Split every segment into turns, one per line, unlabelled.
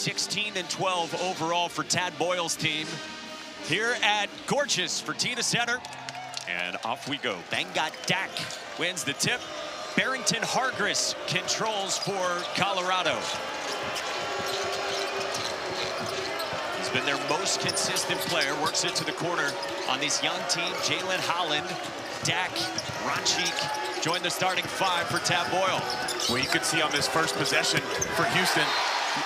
16-12 overall for Tad Boyle's team. Here at Gorgeous Fertitta Center. And off we go. Bengat Dak wins the tip. Barrington Hargress controls for Colorado. He's been their most consistent player. Works it to the corner on this young team. Jalen Holland, Dak, Ronchik join the starting five for Tad Boyle.
Well, you can see on this first possession for Houston,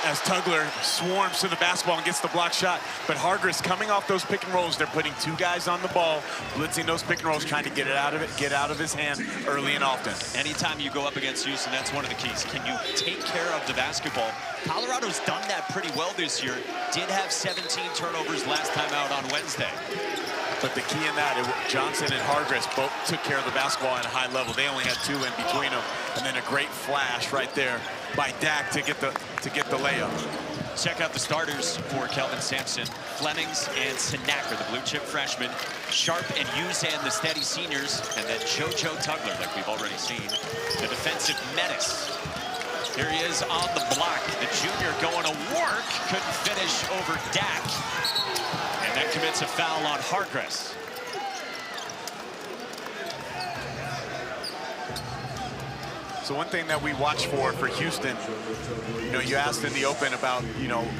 as Tugler swarms to the basketball and gets the block shot. But Hargress coming off those pick and rolls, they're putting two guys on the ball, blitzing those pick and rolls, trying to get it out of it, get out of his hand early and often.
Anytime you go up against Houston, that's one of the keys. Can you take care of the basketball? Colorado's done that pretty well this year. Did have 17 turnovers last time out on Wednesday.
But the key in that, Johnson and Hargress both took care of the basketball at a high level. They only had two in between them, and then a great flash right there by Dak to get the layup.
Check out the starters for Kelvin Sampson. Flemings and Sinacker, the blue chip freshmen. Sharp and Uzan, the steady seniors. And then JoJo Tugler, like we've already seen. The defensive menace. Here he is on the block. The junior going to work. Couldn't finish over Dak. And that commits a foul on Hargress.
So one thing that we watch for Houston, you asked in the open about,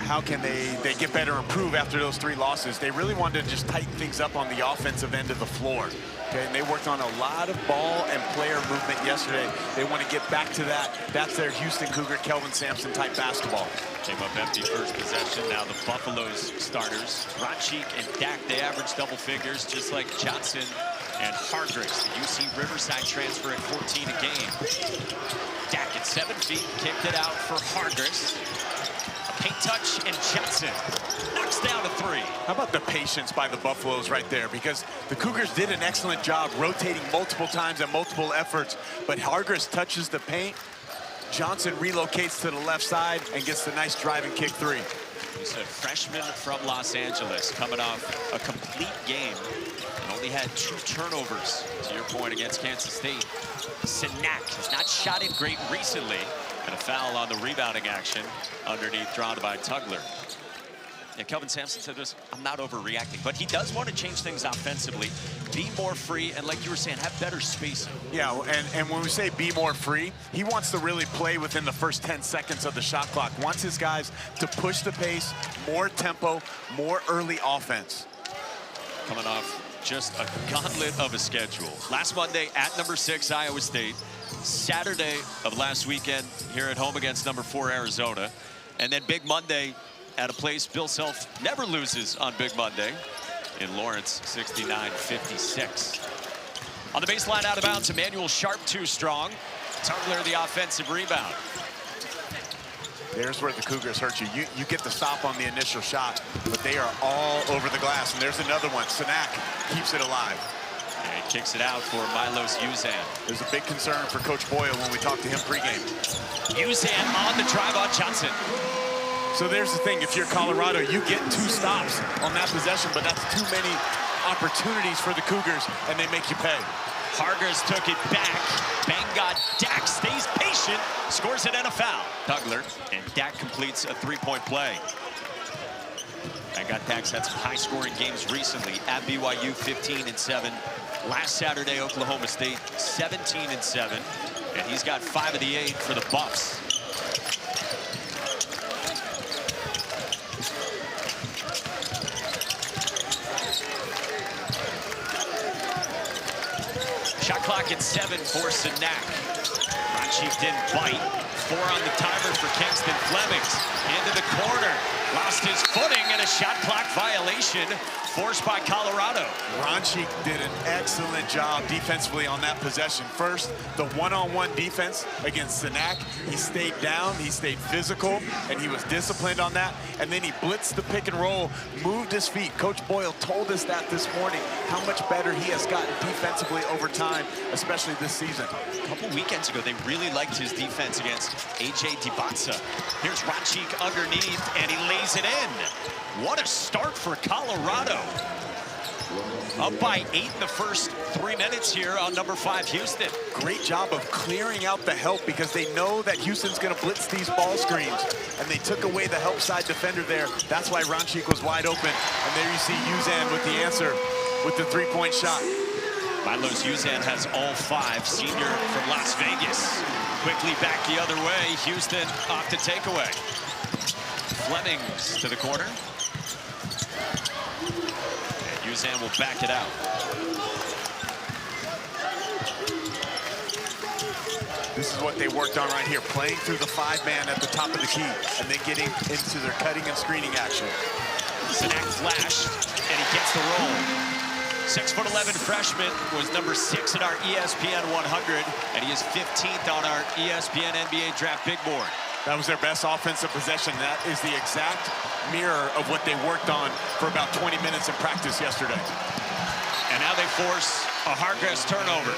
how can they get better and improve after those three losses. They really wanted to just tighten things up on the offensive end of the floor. Okay, and they worked on a lot of ball and player movement yesterday. They want to get back to that. That's their Houston Cougar, Kelvin Sampson type basketball.
Came up empty first possession. Now the Buffalo's starters, Ronchik and Dak, they average double figures, just like Johnson and Hargress, the UC Riverside transfer at 14 a game. Dak at 7 feet, kicked it out for Hargress. A paint touch, and Johnson knocks down a three.
How about the patience by the Buffaloes right there? Because the Cougars did an excellent job rotating multiple times and multiple efforts, but Hargress touches the paint. Johnson relocates to the left side and gets the nice drive and kick three.
He's a freshman from Los Angeles, coming off a complete game and only had 2 turnovers, to your point, against Kansas State. Sinak has not shot it great recently, and a foul on the rebounding action underneath, drawn by Tugler. Yeah, Kelvin Sampson said this, I'm not overreacting, but he does want to change things offensively, be more free, and like you were saying, have better spacing.
Yeah, and when we say be more free, he wants to really play within the first 10 seconds of the shot clock. Wants his guys to push the pace, more tempo, more early offense.
Coming off just a gauntlet of a schedule. Last Monday at number 6, Iowa State. Saturday of last weekend here at home against number 4, Arizona. And then Big Monday at a place Bill Self never loses on Big Monday in Lawrence, 69-56. On the baseline, out of bounds, Emmanuel Sharp too strong. Tugler the offensive rebound.
There's where the Cougars hurt you. You get the stop on the initial shot, but they are all over the glass. And there's another one. Sinak keeps it alive.
And he kicks it out for Milos Uzan.
There's a big concern for Coach Boyle when we talk to him pregame.
Uzan on the drive on Johnson.
So there's the thing, if you're Colorado, you get 2 stops on that possession, but that's too many opportunities for the Cougars, and they make you pay.
Hargress took it back. Bengat Dak stays patient, scores it and a foul. Tugler, and Dak completes a 3-point play. Bengat Dak's had some high-scoring games recently at BYU, 15-7. Last Saturday, Oklahoma State, 17-7. And he's got 5 of the 8 for the Buffs. Shot clock at 7 for Sinak. Ronchik didn't bite. 4 on the timer for Kingston. Flemings into the corner. Lost his footing and a shot clock violation forced by Colorado.
Ronchik did an excellent job defensively on that possession. First, the one-on-one defense against Sinak. He stayed down, he stayed physical, and he was disciplined on that. And then he blitzed the pick and roll, moved his feet. Coach Boyle told us that this morning, how much better he has gotten defensively over time, especially this season.
A couple weekends ago, they really liked his defense against A.J. Dibatsa. Here's Ronchik underneath, and he lays it in. What a start for Colorado. Up by 8 in the first 3 minutes here on number 5, Houston.
Great job of clearing out the help because they know that Houston's going to blitz these ball screens. And they took away the help side defender there. That's why Ranchik was wide open. And there you see Uzan with the answer with the three-point shot.
Milos Uzan has all 5, senior from Las Vegas. Quickly back the other way. Houston off to takeaway. Flemings to the corner. And Uzan will back it out.
This is what they worked on right here, playing through the 5-man at the top of the key and then getting into their cutting and screening action.
Sanak flash, and he gets the roll. 6'11" freshman was number 6 at our ESPN 100, and he is 15th on our ESPN NBA Draft Big Board.
That was their best offensive possession. That is the exact mirror of what they worked on for about 20 minutes in practice yesterday.
And now they force a Hargress turnover.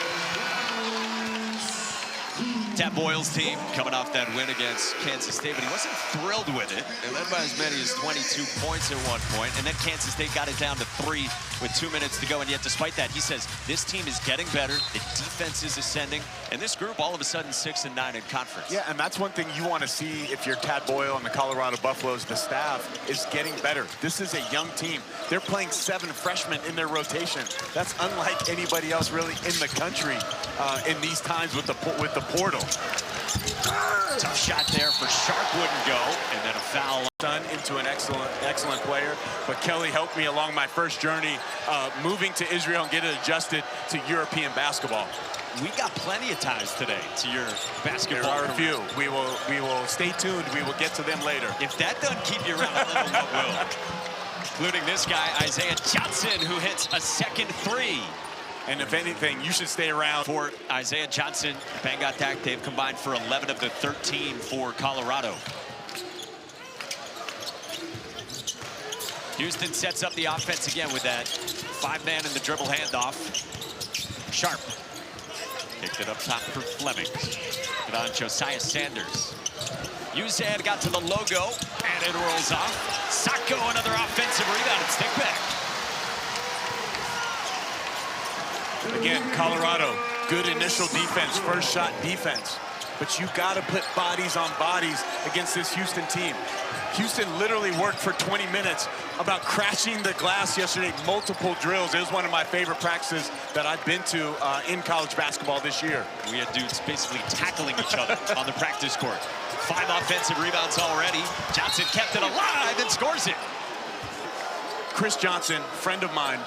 Tad Boyle's team coming off that win against Kansas State, but he wasn't thrilled with it. They led by as many as 22 points at one point, and then Kansas State got it down to 3 with 2 minutes to go. And yet, despite that, he says this team is getting better, the defense is ascending, and this group all of a sudden 6-9 in conference.
Yeah, and that's one thing you want to see if you're Tad Boyle and the Colorado Buffaloes, the staff is getting better. This is a young team. They're playing 7 freshmen in their rotation. That's unlike anybody else really in the country in these times with the portal.
Tough shot there for Sharp, wouldn't go, and then a foul.
Son into an excellent player, but Kelly helped me along my first journey moving to Israel and getting adjusted to European basketball.
We got plenty of ties today to your basketball.
There are a few. We will stay tuned. We will get to them later.
If that doesn't keep you around, I don't know what will. Including this guy, Isaiah Johnson, who hits a second 3.
And if anything, you should stay around.
For Isaiah Johnson, Bangatak, they've combined for 11 of the 13 for Colorado. Houston sets up the offense again with that 5-man in the dribble handoff. Sharp kicked it up top for Fleming. Put on Josiah Sanders. Uzan got to the logo, and it rolls off. Sacco, another offensive rebound and stick back.
Again, Colorado, good initial defense, first shot defense. But you got to put bodies on bodies against this Houston team. Houston literally worked for 20 minutes about crashing the glass yesterday, multiple drills. It was one of my favorite practices that I've been to in college basketball this year.
We had dudes basically tackling each other on the practice court. 5 offensive rebounds already. Johnson kept it alive and scores it.
Chris Johnson, friend of mine,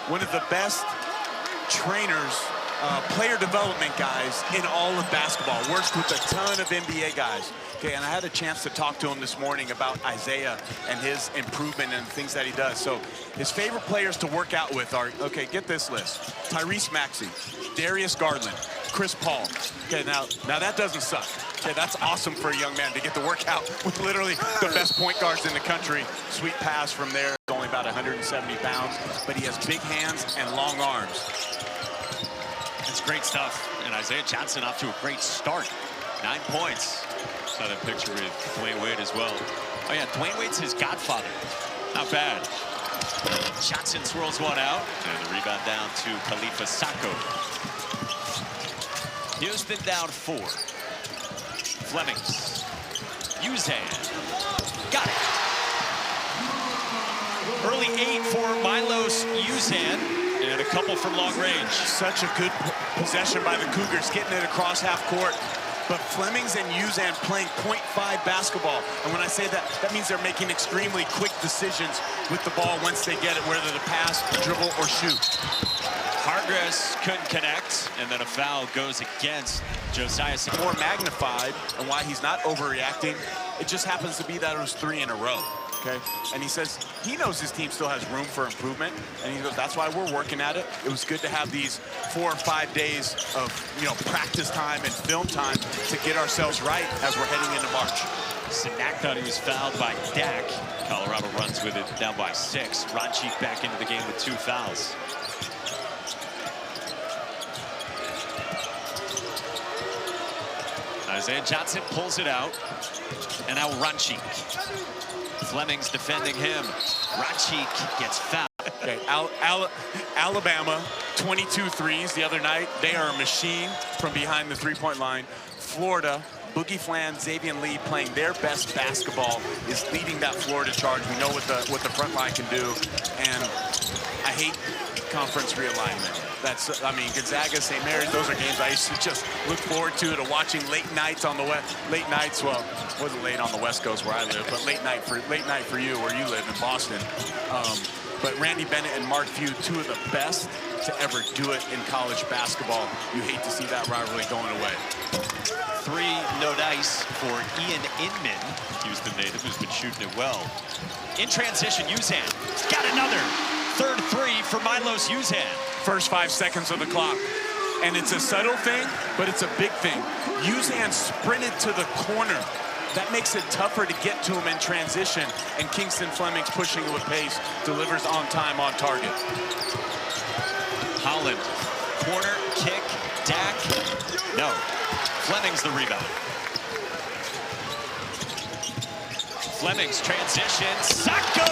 one of the best trainers, player development guys in all of basketball. Works with a ton of NBA guys. Okay, and I had a chance to talk to him this morning about Isaiah and his improvement and things that he does. So his favorite players to work out with are, okay, get this list: Tyrese Maxey, Darius Garland, Chris Paul. Okay, now that doesn't suck. Okay, that's awesome for a young man to get to work out with literally the best point guards in the country. Sweet pass from there. Only about 170 pounds, but he has big hands and long arms.
It's great stuff. And Isaiah Johnson off to a great start. 9 points. Saw that picture with Dwayne Wade as well. Oh yeah, Dwayne Wade's his godfather. Not bad. Johnson swirls one out. And the rebound down to Khalifa Sacco. Houston down 4. Flemings. Uzan. Got it. Early 8 for Milos Uzan. And a couple from long range.
Such a good possession by the Cougars, getting it across half court. But Flemings and Uzan playing .5 basketball. And when I say that, that means they're making extremely quick decisions with the ball once they get it, whether to pass, dribble, or shoot.
Hargress couldn't connect, and then a foul goes against Josiah.
More magnified, and why he's not overreacting, it just happens to be that it was 3 in a row. Okay, and he says he knows his team still has room for improvement, and he goes, that's why we're working at it. It was good to have these 4 or 5 days of, practice time and film time to get ourselves right as we're heading into March.
Sanak thought he was fouled by Dak. Colorado runs with it down by 6. Ranchik back into the game with 2 fouls. Isaiah Johnson pulls it out, and now Ranchik. Flemings defending him. Ranchik gets fouled.
Okay, Alabama, 22 threes the other night. They are a machine from behind the three-point line. Florida, Boogie Flan, Xavier Lee playing their best basketball is leading that Florida charge. We know what the front line can do, and I hate conference realignment. That's, I mean, Gonzaga, St. Mary's, those are games I used to just look forward to watching late nights on the late nights. Well, it wasn't late on the West Coast where I live, but late night for you where you live in Boston. But Randy Bennett and Mark Few, two of the best to ever do it in college basketball. You hate to see that rivalry going away.
3 no dice for Ian Inman, Houston native, who's been shooting it well. In transition, Uzan got another. Third 3 for Milos Uzan.
First 5 seconds of the clock. And it's a subtle thing, but it's a big thing. Uzan sprinted to the corner. That makes it tougher to get to him in transition. And Kingston Fleming's pushing it with pace, delivers on time, on target.
Holland, corner, kick, Dak. No, Fleming's the rebound. Fleming's transition, Sacco!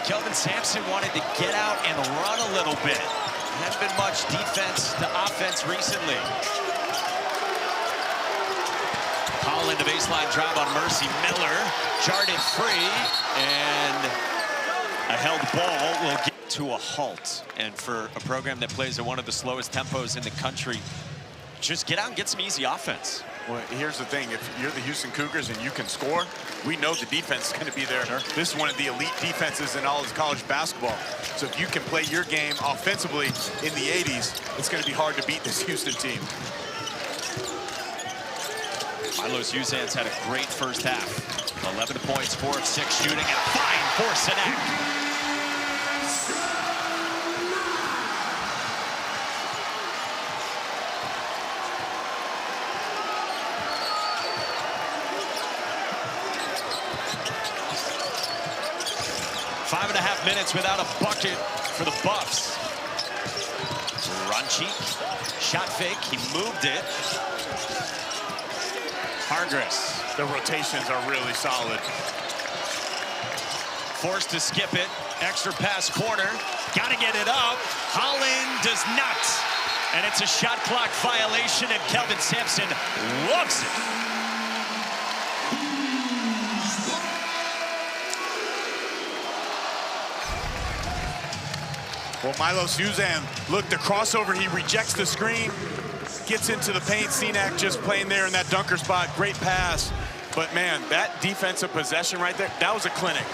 Kelvin Sampson wanted to get out and run a little bit. Hasn't been much defense to offense recently. Holland, a baseline drive on Mercy Miller. Jarred it free, and a held ball will get to a halt. And for a program that plays at one of the slowest tempos in the country, just get out and get some easy offense.
Well, here's the thing. If you're the Houston Cougars and you can score, we know the defense is going to be there. Sure. This is one of the elite defenses in all of college basketball. So if you can play your game offensively in the 80s, it's going to be hard to beat this Houston team.
Milos Uzan's had a great first half. 11 points, 4 of 6 shooting, and a fine for Sinek. Five and a half minutes without a bucket for the Buffs. Runchik, shot fake, he moved it. Hargress.
The rotations are really solid.
Forced to skip it, extra pass corner, gotta get it up. Holland does not. And it's a shot clock violation, and Kelvin Sampson loves it.
Well, Milos Uzan, look, the crossover, he rejects the screen, gets into the paint. Sinek just playing there in that dunker spot. Great pass. But, man, that defensive possession right there, that was a clinic.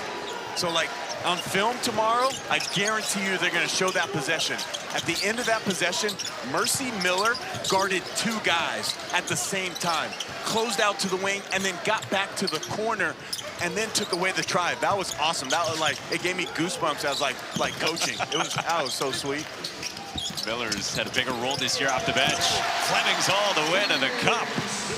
So, like, on film tomorrow, I guarantee you they're going to show that possession. At the end of that possession, Mercy Miller guarded 2 guys at the same time, closed out to the wing, and then got back to the corner and then took away the try. That was awesome. That was like, it gave me goosebumps as like coaching. That was so sweet.
Miller's had a bigger role this year off the bench. Fleming's all the way to the cup.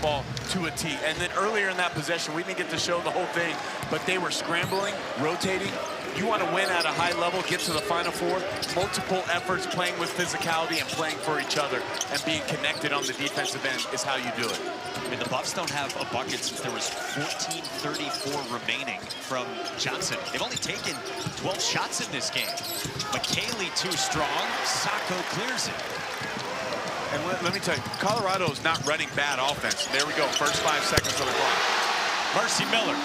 Ball to a T. And then earlier in that possession, we didn't get to show the whole thing, but they were scrambling, rotating. You want to win at a high level, get to the Final Four, multiple efforts, playing with physicality and playing for each other, and being connected on the defensive end is how you do it.
I mean, the Buffs don't have a bucket since there was 14:34 remaining from Johnson. They've only taken 12 shots in this game. McKaylee too strong. Sacco clears it.
And let me tell you, Colorado's not running bad offense. There we go, first 5 seconds of the clock.
Mercy Miller.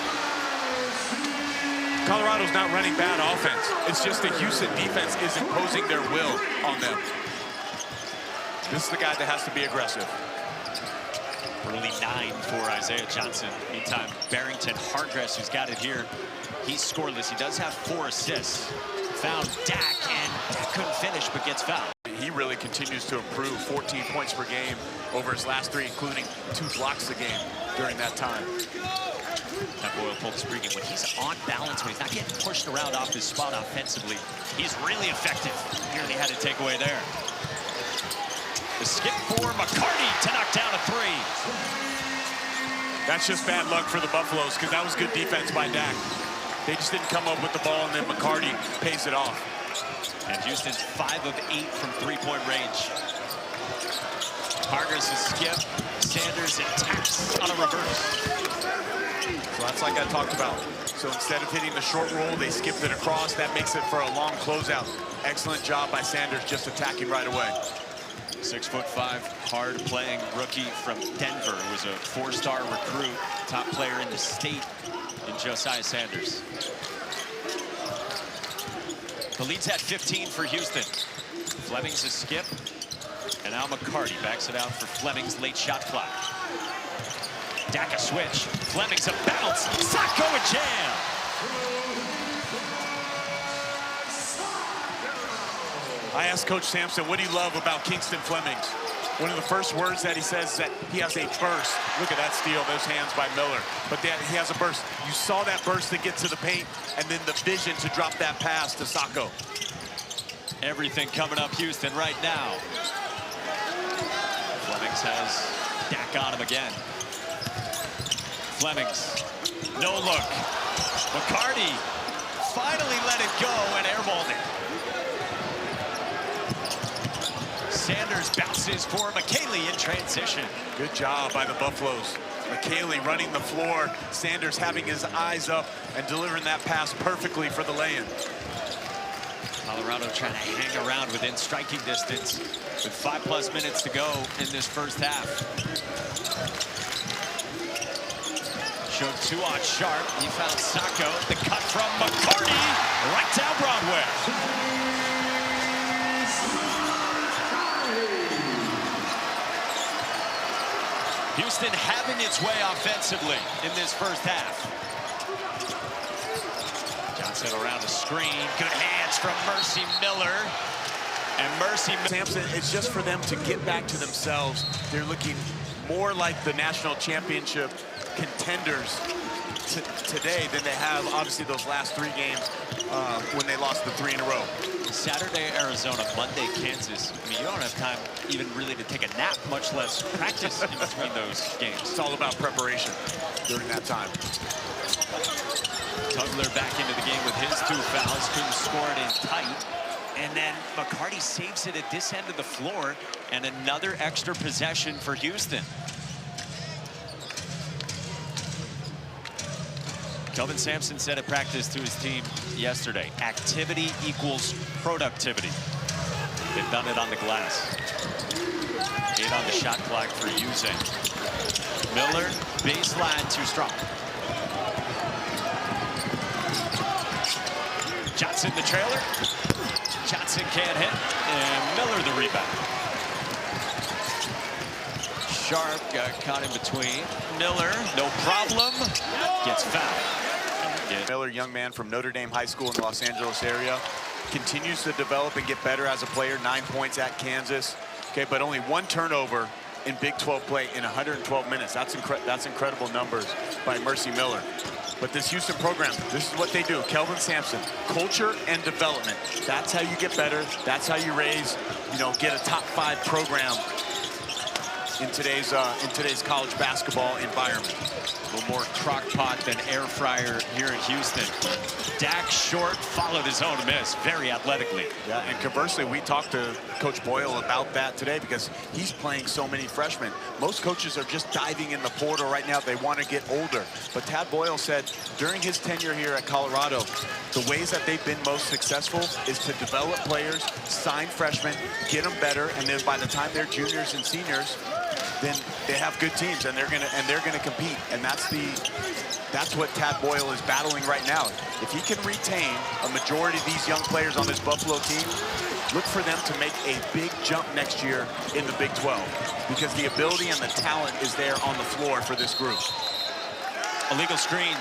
Colorado's not running bad offense. It's just the Houston defense is imposing their will on them. This is the guy that has to be aggressive.
Early 9 for Isaiah Johnson. Meantime, Barrington Hargress, who's got it here, he's scoreless. He does have 4 assists. Found Dak, and Dak couldn't finish, but gets fouled.
He really continues to improve. 14 points per game over his last 3, including 2 blocks a game during that time.
That Boyle told us pregame, when he's on balance, when he's not getting pushed around off his spot offensively, he's really effective. Nearly had a takeaway there. The skip for McCarty to knock down a 3.
That's just bad luck for the Buffaloes, because that was good defense by Dak. They just didn't come up with the ball, and then McCarty pays it off.
And Houston's 5 of 8 from 3-point range. Hargreaves a skip. Sanders attacks on a reverse.
So that's like I talked about. So instead of hitting the short roll, they skipped it across. That makes it for a long closeout. Excellent job by Sanders just attacking right away.
6'5", hard-playing rookie from Denver, who was a four-star recruit, top player in the state in Josiah Sanders. The lead's at 15 for Houston. Fleming's a skip, and Al McCarty backs it out for Fleming's late shot clock. Dak a switch. Fleming's a bounce. Sacco a jam.
I asked Coach Sampson, what do you love about Kingston Flemings? One of the first words that he says is that he has a burst. Look at that steal, those hands by Miller. But that he has a burst. You saw that burst to get to the paint, and then the vision to drop that pass to Sacco.
Everything coming up Houston right now. Flemings has Dak on him again. Flemings, no look. McCarty finally let it go and airballed it. Sanders bounces for McKaylee in transition.
Good job by the Buffaloes. McKaylee running the floor. Sanders having his eyes up and delivering that pass perfectly for the lay-in.
Colorado trying to hang around within striking distance with 5+ minutes to go in this first half. Showed 2 on Sharp. He found Sacco. The cut from McCarty right down Broadway. Houston having its way offensively in this first half. Johnson around the screen. Good hands from Mercy Miller. And Mercy
Sampson, it's just for them to get back to themselves. They're looking more like the national championship contenders today than they have, obviously, those last 3 games when they lost the 3 in a row.
Saturday, Arizona, Monday, Kansas. I mean, you don't have time even really to take a nap, much less practice in between those games.
It's all about preparation during that time.
Tugler back into the game with his 2 fouls. Couldn't score it in tight. And then McCarty saves it at this end of the floor. And another extra possession for Houston. Kelvin Sampson said at practice to his team yesterday, activity equals productivity. They've done it on the glass. 8 on the shot clock for Houston. Miller, baseline, too strong. Johnson the trailer. Johnson can't hit, and Miller the rebound. Sharp got caught in between. Miller, no problem, gets fouled.
Miller, young man from Notre Dame High School in the Los Angeles area, continues to develop and get better as a player. 9 points at Kansas, okay, but only 1 turnover in Big 12 play in 112 minutes. That's incredible numbers by Mercy Miller. But this Houston program, this is what they do. Kelvin Sampson, culture and development. That's how you get better. That's how you raise, get a top 5 program in today's college basketball environment.
A little more crock pot than air fryer here in Houston. Dak short, followed his own miss very athletically.
Yeah, and conversely, we talked to Coach Boyle about that today because he's playing so many freshmen. Most coaches are just diving in the portal right now. They want to get older. But Tad Boyle said during his tenure here at Colorado, the ways that they've been most successful is to develop players, sign freshmen, get them better, and then by the time they're juniors and seniors, then they have good teams and they're gonna compete. And that's what Tad Boyle is battling right now. If he can retain a majority of these young players on this Buffalo team, look for them to make a big jump next year in the Big 12 because the ability and the talent is there on the floor for this group.
Illegal screen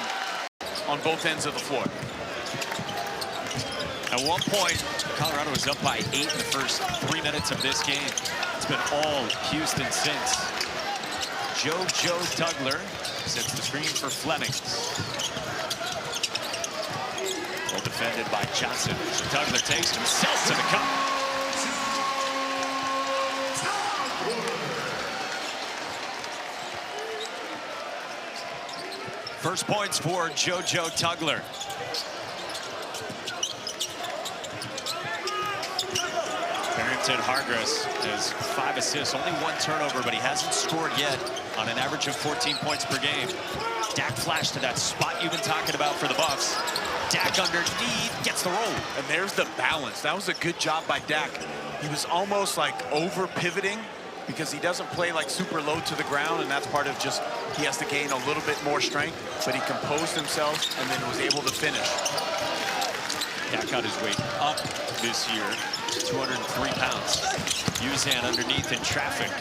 on both ends of the floor.
At one point, Colorado was up by 8 in the first 3 minutes of this game. It's been all Houston since. JoJo Tugler sets the screen for Flemings. Well defended by Johnson. Tugler takes himself to the cup. First points for JoJo Tugler. Barrington Hargress has 5 assists, only 1 turnover, but he hasn't scored yet on an average of 14 points per game. Dak flashed to that spot you've been talking about for the Buffs. Dak underneath, gets the roll.
And there's the balance. That was a good job by Dak. He was almost like over pivoting because he doesn't play like super low to the ground, and that's part of just he has to gain a little bit more strength, but he composed himself and then was able to finish.
Dak got his weight up this year, 203 pounds. Uzan underneath in traffic.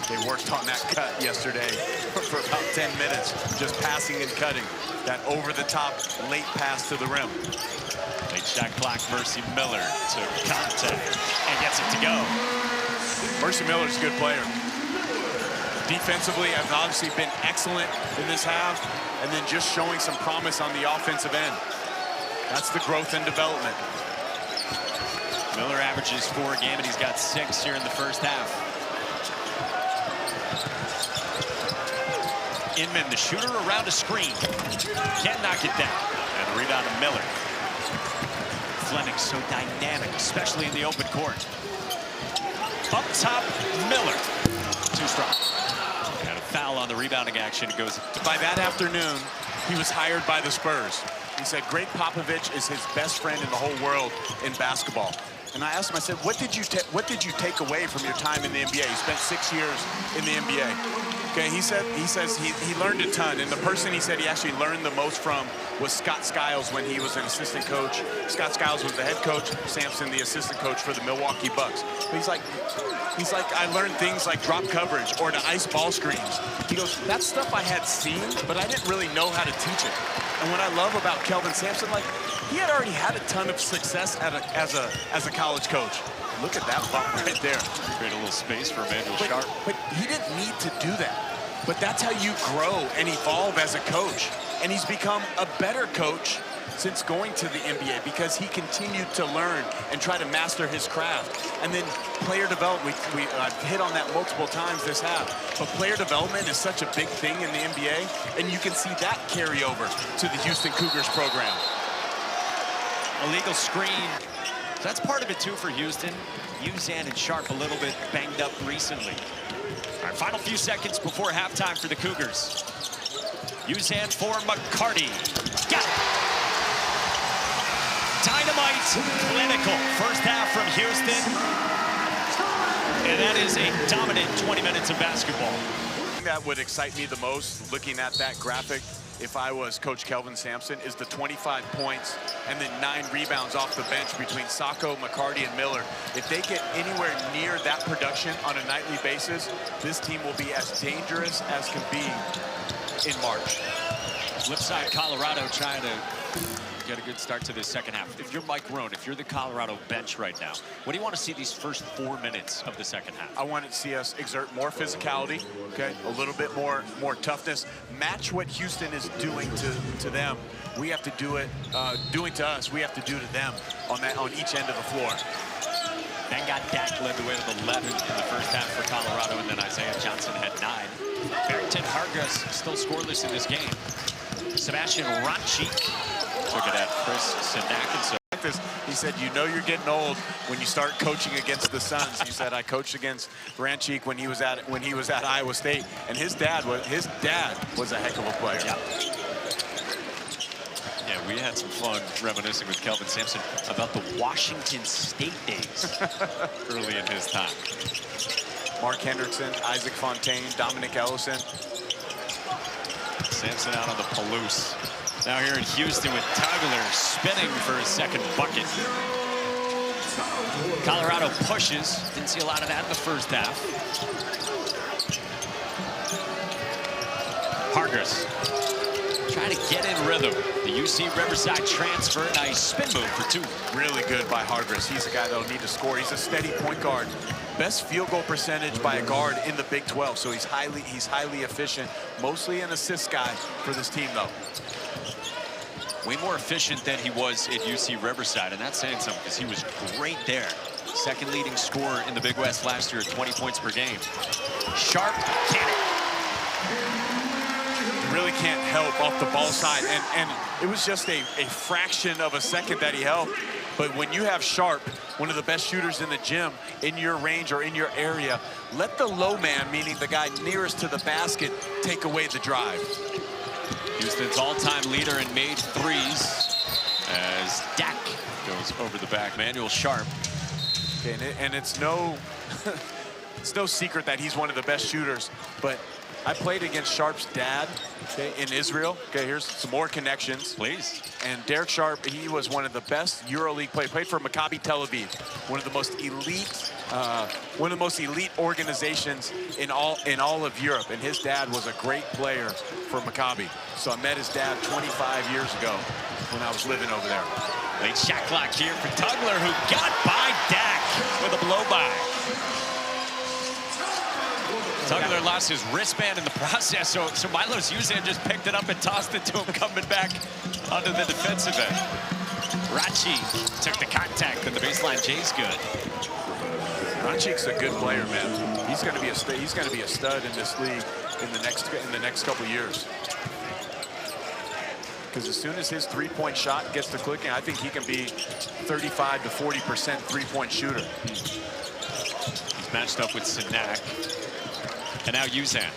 They worked on that cut yesterday for about 10 minutes, just passing and cutting. That over-the-top late pass to the rim.
Late shot clock, Mercy Miller to contact and gets it to go.
Mercy Miller's a good player. Defensively, has obviously been excellent in this half, and then just showing some promise on the offensive end. That's the growth and development.
Miller averages 4 a game, and he's got 6 here in the first half. Inman, the shooter, around a screen. Can't knock it down. And a rebound to Miller. Fleming so dynamic, especially in the open court. Up top, Miller. Too strong. Got a foul on the rebounding action. It goes.
By that afternoon, he was hired by the Spurs. He said Greg Popovich is his best friend in the whole world in basketball. And I asked him, I said, what did you take away from your time in the NBA? You spent 6 years in the NBA. Okay, he says he learned a ton, and the person he said he actually learned the most from was Scott Skiles when he was an assistant coach. Scott Skiles was the head coach, Sampson the assistant coach for the Milwaukee Bucks. But he's like, I learned things like drop coverage or to ice ball screens. He goes, that's stuff I had seen, but I didn't really know how to teach it. And what I love about Kelvin Sampson, like, he had already had a ton of success as a college coach. Look at that bump right there.
Create a little space for Emmanuel Sharp.
But he didn't need to do that. But that's how you grow and evolve as a coach. And he's become a better coach since going to the NBA because he continued to learn and try to master his craft. And then player development, I've hit on that multiple times this half, but player development is such a big thing in the NBA, and you can see that carry over to the Houston Cougars program.
Illegal screen. So that's part of it, too, for Houston. Uzan and Sharp a little bit banged up recently. All right, final few seconds before halftime for the Cougars. Uzan for McCarty. Got it. Dynamite, clinical. First half from Houston. And that is a dominant 20 minutes of basketball.
That would excite me the most, looking at that graphic, if I was Coach Kelvin Sampson, is the 25 points and then 9 rebounds off the bench between Sacco, McCarty, and Miller. If they get anywhere near that production on a nightly basis, this team will be as dangerous as can be in March.
Flip side, Colorado trying to get a good start to this second half. If you're Mike Rohn, if you're the Colorado bench right now, what do you want to see these first 4 minutes of the second half?
I want to see us exert more physicality, okay? A little bit more toughness. Match what Houston is doing to them. We have to do it, doing to us, we have to do to them on each end of the floor.
Then got Dak led the way to the 11 in the first half for Colorado, and then Isaiah Johnson had 9. Barrington Hargress still scoreless in this game. Sebastian Ranchik took it at Chris Sinakin.
He said, you know you're getting old when you start coaching against the Suns. He said, I coached against Ranchik when he was at Iowa State, and his dad was a heck of a player.
Yeah, we had some fun reminiscing with Kelvin Sampson about the Washington State days early in his time.
Mark Hendrickson, Isaac Fontaine, Dominic Ellison.
Sampson out on the Palouse. Now here in Houston with Tugler spinning for his second bucket. Colorado pushes. Didn't see a lot of that in the first half. Hargress trying to get in rhythm. The UC Riverside transfer. Nice spin move for 2.
Really good by Hargress. He's a guy that'll need to score. He's a steady point guard. Best field goal percentage by a guard in the Big 12, so he's highly efficient. Mostly an assist guy for this team, though.
Way more efficient than he was at UC Riverside, and that's saying something because he was great there. Second leading scorer in the Big West last year at 20 points per game. Sharp, can it?
Really can't help off the ball side, and it was just a fraction of a second that he helped. But when you have Sharp, one of the best shooters in the gym, in your range or in your area, let the low man, meaning the guy nearest to the basket, take away the drive.
Houston's all-time leader in made threes as Dak goes over the back. Manuel Sharp.
Okay, and it's no, it's no secret that he's one of the best shooters, but I played against Sharp's dad, okay, in Israel. Okay, here's some more connections.
Please.
And Derek Sharp, he was one of the best EuroLeague players. Played for Maccabi Tel Aviv, one of the most elite organizations in all of Europe. And his dad was a great player for Maccabi. So I met his dad 25 years ago when I was living over there.
Late shot clock here for Tugler, who got by Dak with a blow-by. Tugler lost his wristband in the process, so Milos Uzan just picked it up and tossed it to him, coming back onto the defensive end. Rachi took the contact, and the baseline Jay's good.
Rachik's a good player, man. He's going to be a stud in this league in the next couple years. Because as soon as his three-point shot gets to clicking, I think he can be 35 to 40% three-point shooter.
He's matched up with Sinak. And now Uzan.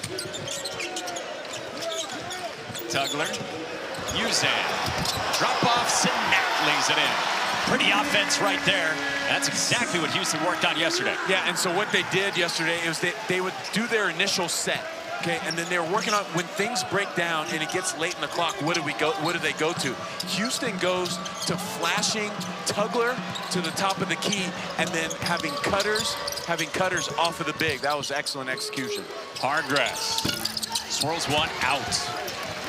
Tugler. Uzan. Drop off, Sinak lays it in. Pretty offense right there. That's exactly what Houston worked on yesterday.
Yeah, and so what they did yesterday is they would do their initial set. Okay, and then they're working on when things break down and it gets late in the clock. What do they go to? Houston goes to flashing Tugler to the top of the key, and then having cutters off of the big. That was excellent execution.
Hargrass swirls one out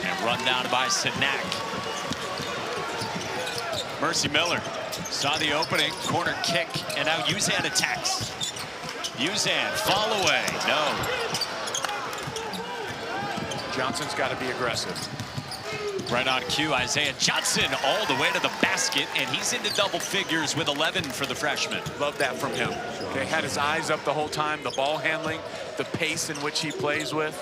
and run down by Sinak. Mercy Miller saw the opening, corner kick, and now Uzan attacks. Uzan, fall away, no.
Johnson's got to be aggressive.
Right on cue, Isaiah Johnson all the way to the basket, and he's into double figures with 11 for the freshman.
Love that from him. Okay, had his eyes up the whole time, the ball handling, the pace in which he plays with.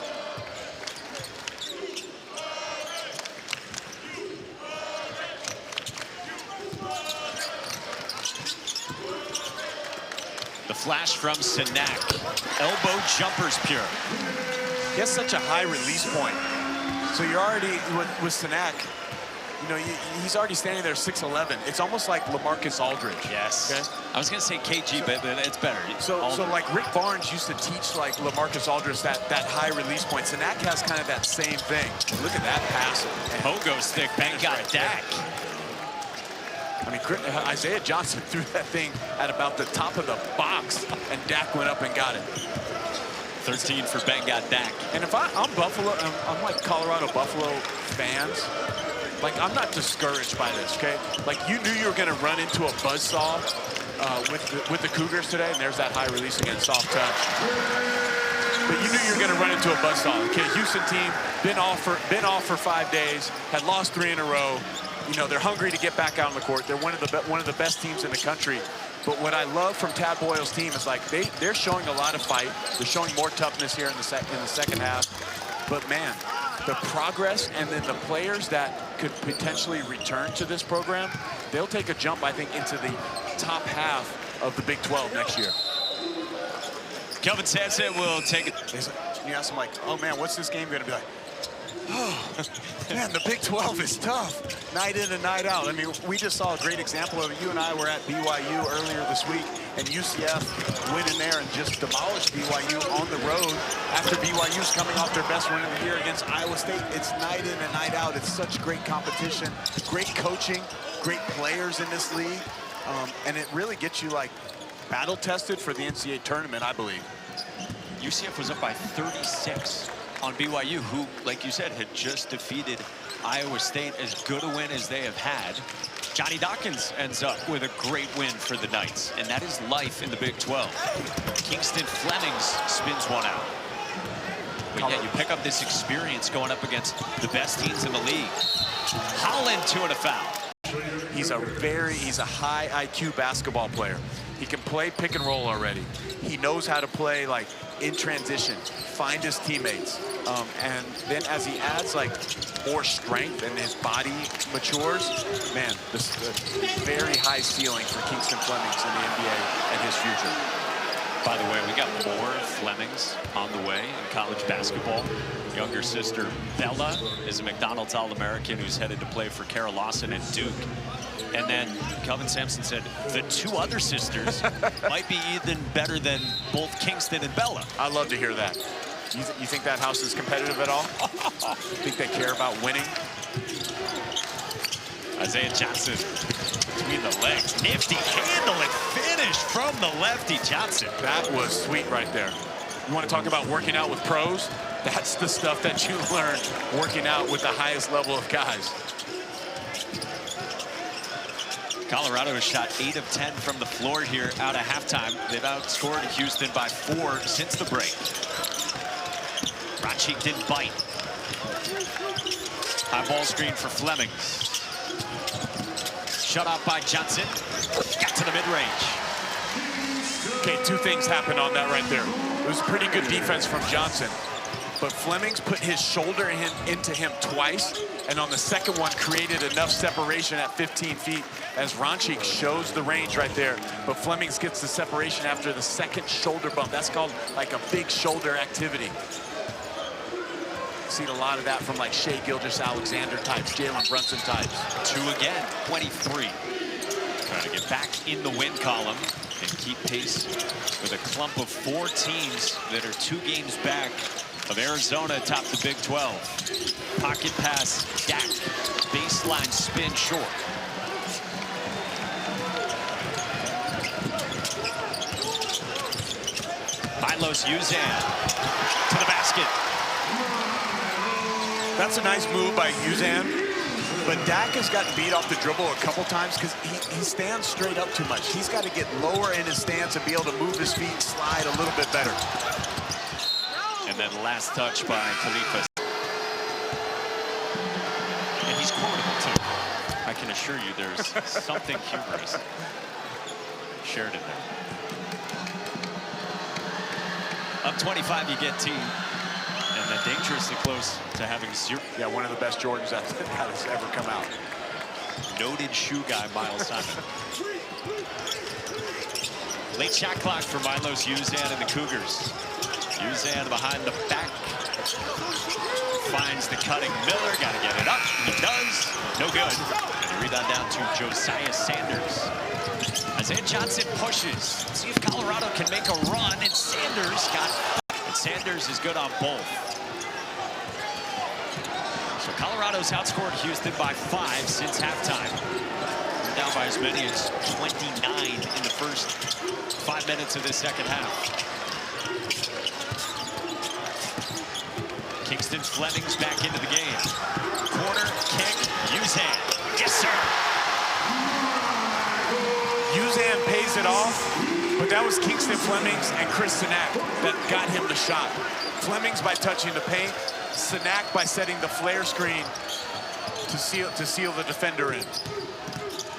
The flash from Sinak. Elbow jumpers pure.
He has such a high release point. So you're already, with Sinak, you know, he's already standing there 6'11". It's almost like LaMarcus Aldridge.
Yes.
Okay?
I was going to say KG, but it's better.
So like Rick Barnes used to teach like LaMarcus Aldridge that high release point. Sinak has kind of that same thing. Look at that pass.
Pogo stick, Ben got Dak.
I mean, Isaiah Johnson threw that thing at about the top of the box, and Dak went up and got it.
13 for Ben got Dak.
And if I'm Buffalo, I'm like Colorado Buffalo fans, like I'm not discouraged by this, okay? Like you knew you were gonna run into a buzzsaw with the Cougars today, and there's that high release again, soft touch. But you knew you were gonna run into a buzzsaw, okay? Houston team, been off for 5 days, had lost 3 in a row. You know, they're hungry to get back out on the court. They're one of the best teams in the country. But what I love from Tad Boyle's team is like they're showing a lot of fight. They're showing more toughness here in the second half. But man, the progress and then the players that could potentially return to this program, they'll take a jump, I think, into the top half of the Big 12 next year.
Kelvin Sampson will take it.
You ask them like, oh man, what's this game going to be like? Oh, man, the Big 12 is tough, night in and night out. I mean, we just saw a great example of it. You and I were at BYU earlier this week, and UCF went in there and just demolished BYU on the road after BYU's coming off their best win of the year against Iowa State. It's night in and night out. It's such great competition, great coaching, great players in this league, and it really gets you, like, battle-tested for the NCAA tournament, I believe.
UCF was up by 36. On BYU, who, like you said, had just defeated Iowa State, as good a win as they have had. Johnny Dawkins ends up with a great win for the Knights, and that is life in the Big 12. Kingston Flemings spins one out. But yeah, you pick up this experience going up against the best teams in the league. Holland 2 and a foul.
He's a high IQ basketball player. He can play pick and roll already. He knows how to play like in transition, find his teammates. And then as he adds like more strength and his body matures, man, this is a very high ceiling for Kingston Flemings in the NBA and his future.
By the way, we got more Flemings on the way in college basketball. Younger sister Bella is a McDonald's All-American who's headed to play for Kara Lawson at Duke. And then Kelvin Sampson said the two other sisters might be even better than both Kingston and Bella.
I love to hear that. You think that house is competitive at all? Think they care about winning?
Isaiah Johnson between the legs. Nifty handle and finish from the lefty Johnson.
That was sweet right there. You want to talk about working out with pros? That's the stuff that you learn working out with the highest level of guys.
Colorado has shot 8 of 10 from the floor here out of halftime. They've outscored Houston by 4 since the break. Rancic didn't bite. High ball screen for Flemings. Shut off by Johnson. Got to the mid-range.
Okay, two things happened on that right there. It was pretty good defense from Johnson, but Flemings put his shoulder into him twice, and on the second one created enough separation at 15 feet as Rancic shows the range right there. But Flemings gets the separation after the second shoulder bump. That's called like a big shoulder activity. Seen a lot of that from like Shai Gilgeous-Alexander types, Jalen Brunson types.
2 again, 23. Trying to get back in the win column and keep pace with a clump of 4 teams that are 2 games back of Arizona atop the Big 12. Pocket pass, Dak, baseline spin short. Milos Uzan to the basket.
That's a nice move by Uzan, but Dak has gotten beat off the dribble a couple times because he stands straight up too much. He's got to get lower in his stance and be able to move his feet, slide a little bit better.
And then last touch by Khalifa. And he's quotable too. I can assure you there's something humorous shared in there. Up 25, you get T. And then dangerously close to having 0.
Yeah, one of the best Jordans that has ever come out.
Noted shoe guy, Miles Simon. Late shot clock for Milos Uzan and the Cougars. Uzan behind the back. Finds the cutting Miller. Got to get it up. He does. No good. And a rebound down to Josiah Sanders. Isaiah Johnson pushes. See if Colorado can make a run. And Sanders got... And Sanders is good on both. So Colorado's outscored Houston by 5 since halftime. They're down by as many as 29 in the first 5 minutes of this second half. Kingston Flemings back into the game. Corner kick, Uzan. Yes, sir.
Uzan pays it off, but that was Kingston Flemings and Chris Sinak that got him the shot. Flemings by touching the paint, Sinak by setting the flare screen to seal the defender in.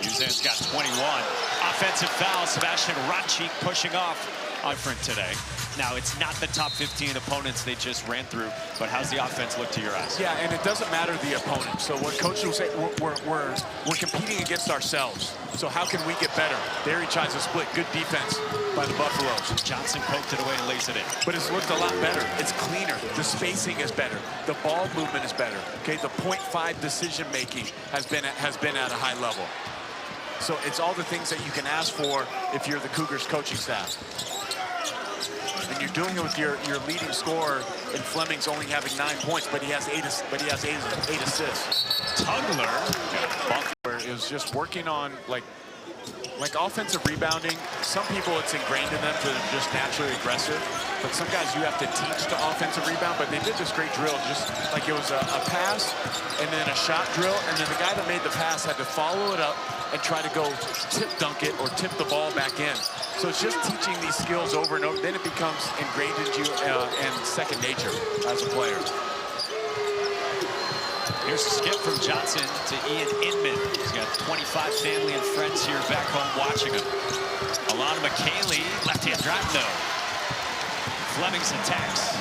Uzan's got 21. Offensive foul, Sebastian Rancic pushing off different today. Now, it's not the top 15 opponents they just ran through, but how's the offense look to your eyes?
Yeah, and it doesn't matter the opponent. So what coach will say, we're competing against ourselves. So how can we get better? There he tries to split. Good defense by the Buffaloes.
Johnson poked it away and lays it in.
But it's looked a lot better. It's cleaner. The spacing is better. The ball movement is better. Okay, the .5 decision making has been at a high level. So it's all the things that you can ask for if you're the Cougars coaching staff. And you're doing it with your leading scorer in Flemings only having 9 points, but he has eight assists.
Tugler.
Where it was just working on like offensive rebounding. Some people, it's ingrained in them to just naturally aggressive, but some guys you have to teach to offensive rebound. But they did this great drill, just like it was a pass and then a shot drill, and then the guy that made the pass had to follow it up and try to go tip dunk it or tip the ball back in. So it's just teaching these skills over and over. Then it becomes ingrained into you and second nature as a player.
Here's a skip from Johnson to Ian Inman. He's got 25 family and friends here back home watching him. Alana McKaylee, left-hand drive, no. Flemings attacks.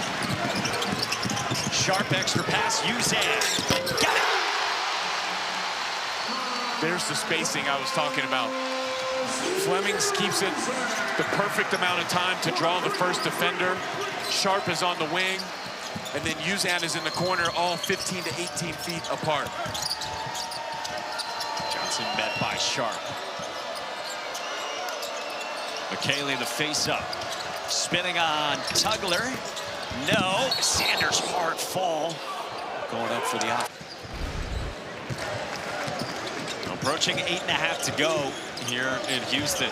Sharp extra pass, Uzan. Got it.
There's the spacing I was talking about. Flemings keeps it the perfect amount of time to draw the first defender. Sharp is on the wing, and then Uzan is in the corner, all 15 to 18 feet apart.
Johnson met by Sharp. McKaylee the face-up. Spinning on Tugler. No. Sanders hard fall. Going up for the off. Approaching 8.5 to go here in Houston.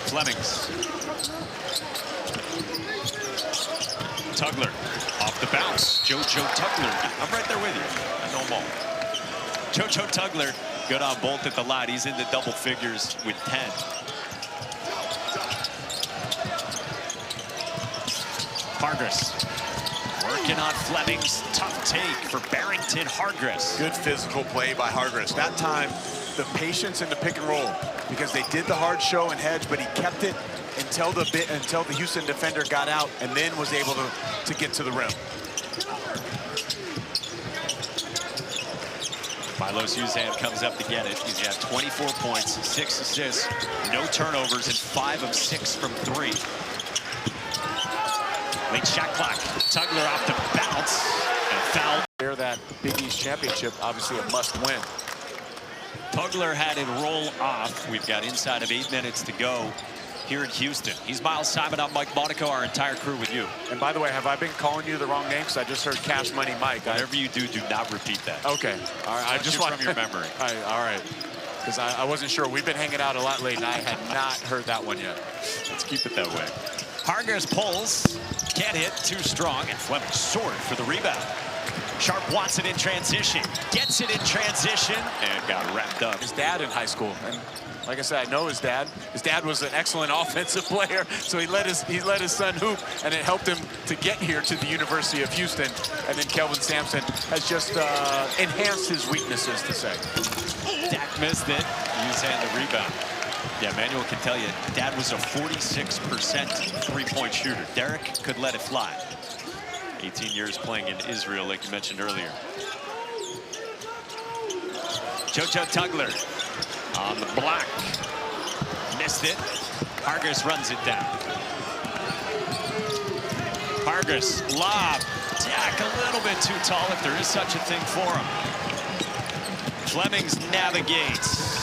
Flemings. Tugler off the bounce. JoJo Tugler. I'm right there with you. I know them all. JoJo Tugler, good on both at the line. He's in the double figures with 10. Hargress working on Fleming's tough take for Barrington Hargress.
Good physical play by Hargress. That time, the patience in the pick and roll, because they did the hard show and hedge, but he kept it until the Houston defender got out and then was able to get to the rim.
Milos Uzan comes up to get it. He's got 24 points, 6 assists, no turnovers, and 5 of 6 from 3. Late shot clock. Tugler off the bounce and foul.
That Big East championship, obviously a must-win.
Tugler had it roll off. We've got inside of 8 minutes to go here in Houston. He's Miles Simon. I'm Mike Monaco, our entire crew with you.
And by the way, have I been calling you the wrong name? Because I just heard Cash Money Mike.
Whatever you do not repeat that.
Okay. All right. I just want
from your memory.
All right. Because I wasn't sure. We've been hanging out a lot late, and I had not heard that one yet.
Let's keep it that way. Hargress pulls, can't hit, too strong, and Fleming soared for the rebound. Sharp wants it in transition, gets it in transition, and got wrapped up.
His dad in high school, and like I said, I know his dad. His dad was an excellent offensive player, so he let his son hoop, and it helped him to get here to the University of Houston. And then Kelvin Sampson has just enhanced his weaknesses, to say.
Dak missed it. Uzan the rebound. Yeah, Manuel can tell you, Dad was a 46% three-point shooter. Derek could let it fly. 18 years playing in Israel, like you mentioned earlier. JoJo Tugler on the block. Missed it. Hargress runs it down. Hargress, lob. Dak a little bit too tall if there is such a thing for him. Flemings navigates.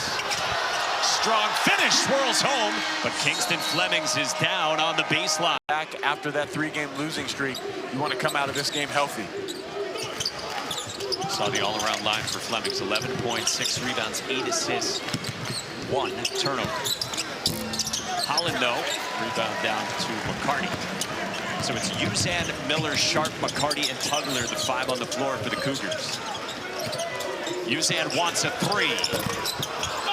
Strong finish, swirls home, but Kingston Flemings is down on the baseline.
Back after that 3-game losing streak, you want to come out of this game healthy.
Saw the all-around line for Flemings. 11 points, 6 rebounds, 8 assists, 1 turnover. Holland, though, rebound down to McCarty. So it's Uzan, Miller, Sharp, McCarty, and Tugler, the 5 on the floor for the Cougars. Uzan wants a 3.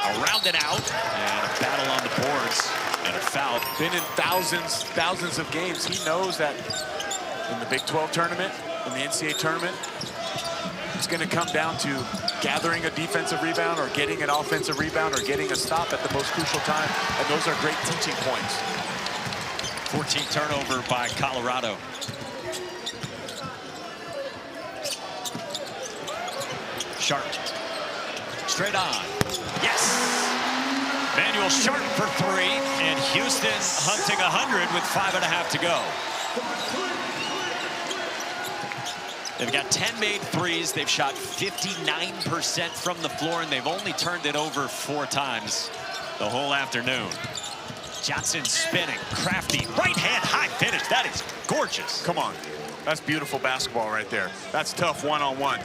Around and out, and a battle on the boards, and a foul.
Been in thousands of games. He knows that in the Big 12 tournament, in the NCAA tournament, it's going to come down to gathering a defensive rebound or getting an offensive rebound or getting a stop at the most crucial time, and those are great teaching points.
14 turnover by Colorado. Sharp. Straight on. Yes! Manuel Sharp for 3, and Houston hunting 100 with 5.5 to go. They've got 10 made threes. They've shot 59% from the floor, and they've only turned it over 4 times the whole afternoon. Johnson spinning, crafty, right hand high finish. That is gorgeous.
Come on. That's beautiful basketball right there. That's tough one-on-one.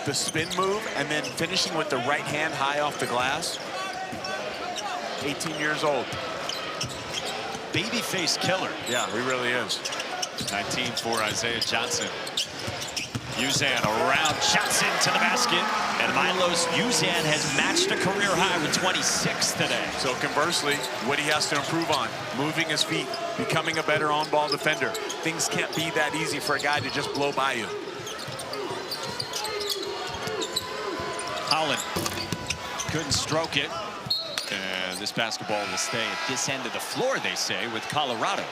The spin move and then finishing with the right hand high off the glass. 18 years old.
Babyface killer.
Yeah, he really is.
19 for Isaiah Johnson. Uzan around Johnson to the basket. And Milos Uzan has matched a career high with 26 today.
So conversely, what he has to improve on, moving his feet, becoming a better on-ball defender. Things can't be that easy for a guy to just blow by you.
Holland couldn't stroke it. And this basketball will stay at this end of the floor, they say, with Colorado.